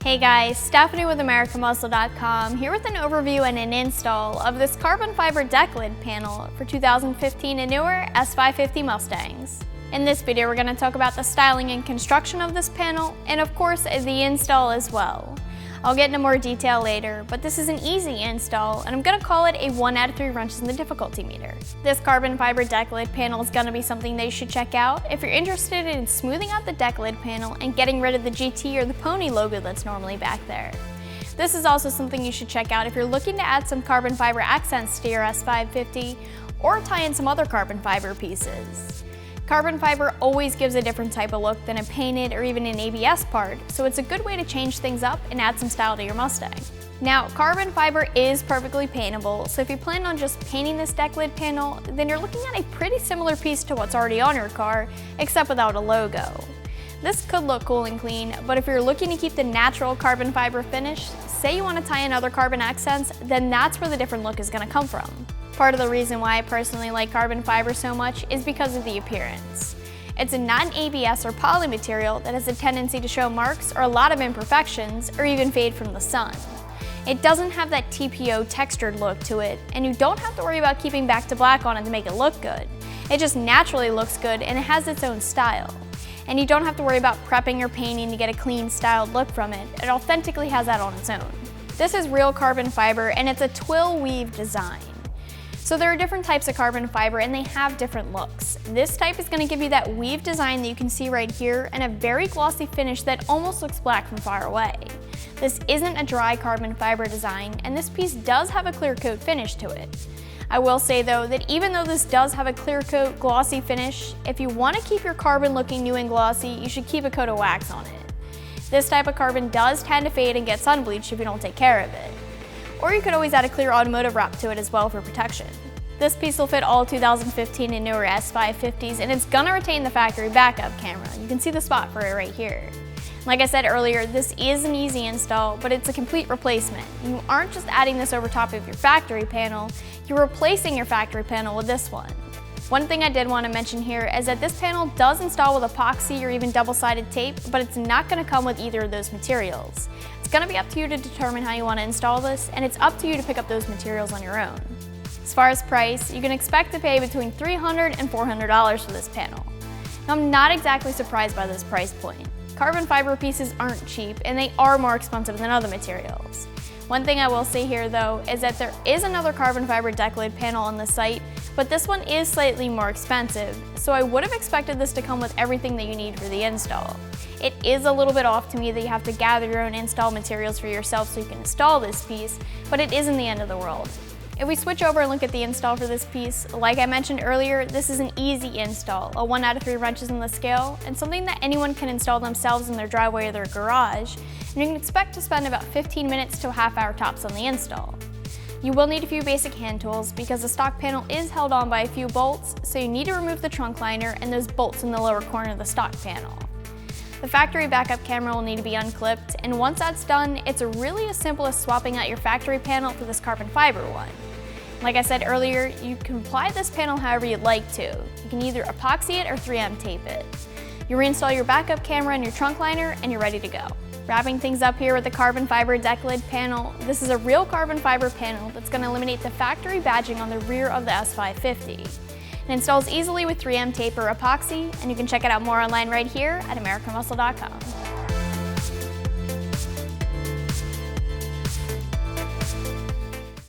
Hey guys, Stephanie with AmericanMuscle.com here with an overview and an install of this carbon fiber Decklid panel for 2015 and newer S550 Mustangs. In this video we're going to talk about the styling and construction of this panel and of course the install as well. I'll get into more detail later, but this is an easy install and I'm going to call it a 1 out of 3 wrenches in the difficulty meter. This carbon fiber Decklid panel is going to be something that you should check out if you're interested in smoothing out the Decklid panel and getting rid of the GT or the Pony logo that's normally back there. This is also something you should check out if you're looking to add some carbon fiber accents to your S550 or tie in some other carbon fiber pieces. Carbon fiber always gives a different type of look than a painted or even an ABS part, so it's a good way to change things up and add some style to your Mustang. Now, carbon fiber is perfectly paintable, so if you plan on just painting this Decklid panel, then you're looking at a pretty similar piece to what's already on your car, except without a logo. This could look cool and clean, but if you're looking to keep the natural carbon fiber finish, say you want to tie in other carbon accents, then that's where the different look is going to come from. Part of the reason why I personally like carbon fiber so much is because of the appearance. It's not an ABS or poly material that has a tendency to show marks or a lot of imperfections or even fade from the sun. It doesn't have that TPO textured look to it, and you don't have to worry about keeping back to black on it to make it look good. It just naturally looks good and it has its own style. And you don't have to worry about prepping or painting to get a clean styled look from it. It authentically has that on its own. This is real carbon fiber and it's a twill weave design. So there are different types of carbon fiber and they have different looks. This type is going to give you that weave design that you can see right here and a very glossy finish that almost looks black from far away. This isn't a dry carbon fiber design and this piece does have a clear coat finish to it. I will say though that even though this does have a clear coat glossy finish, if you want to keep your carbon looking new and glossy, you should keep a coat of wax on it. This type of carbon does tend to fade and get sun bleached if you don't take care of it. Or you could always add a clear automotive wrap to it as well for protection. This piece will fit all 2015 and newer S550s and it's gonna retain the factory backup camera. You can see the spot for it right here. Like I said earlier, this is an easy install, but it's a complete replacement. You aren't just adding this over top of your factory panel, you're replacing your factory panel with this one. One thing I did want to mention here is that this panel does install with epoxy or even double-sided tape, but it's not going to come with either of those materials. It's going to be up to you to determine how you want to install this, and it's up to you to pick up those materials on your own. As far as price, you can expect to pay between $300 and $400 for this panel. Now, I'm not exactly surprised by this price point. Carbon fiber pieces aren't cheap, and they are more expensive than other materials. One thing I will say here though is that there is another carbon fiber Decklid panel on the site, but this one is slightly more expensive, so I would have expected this to come with everything that you need for the install. It is a little bit off to me that you have to gather your own install materials for yourself so you can install this piece, but it isn't the end of the world. If we switch over and look at the install for this piece, like I mentioned earlier, this is an easy install, a 1 out of 3 wrenches in the scale, and something that anyone can install themselves in their driveway or their garage, and you can expect to spend about 15 minutes to a half hour tops on the install. You will need a few basic hand tools because the stock panel is held on by a few bolts, so you need to remove the trunk liner and those bolts in the lower corner of the stock panel. The factory backup camera will need to be unclipped, and once that's done, it's really as simple as swapping out your factory panel for this carbon fiber one. Like I said earlier, you can apply this panel however you'd like to. You can either epoxy it or 3M tape it. You reinstall your backup camera and your trunk liner, and you're ready to go. Wrapping things up here with the carbon fiber Decklid panel, this is a real carbon fiber panel that's going to eliminate the factory badging on the rear of the S550. It installs easily with 3M tape or epoxy, and you can check it out more online right here at AmericanMuscle.com.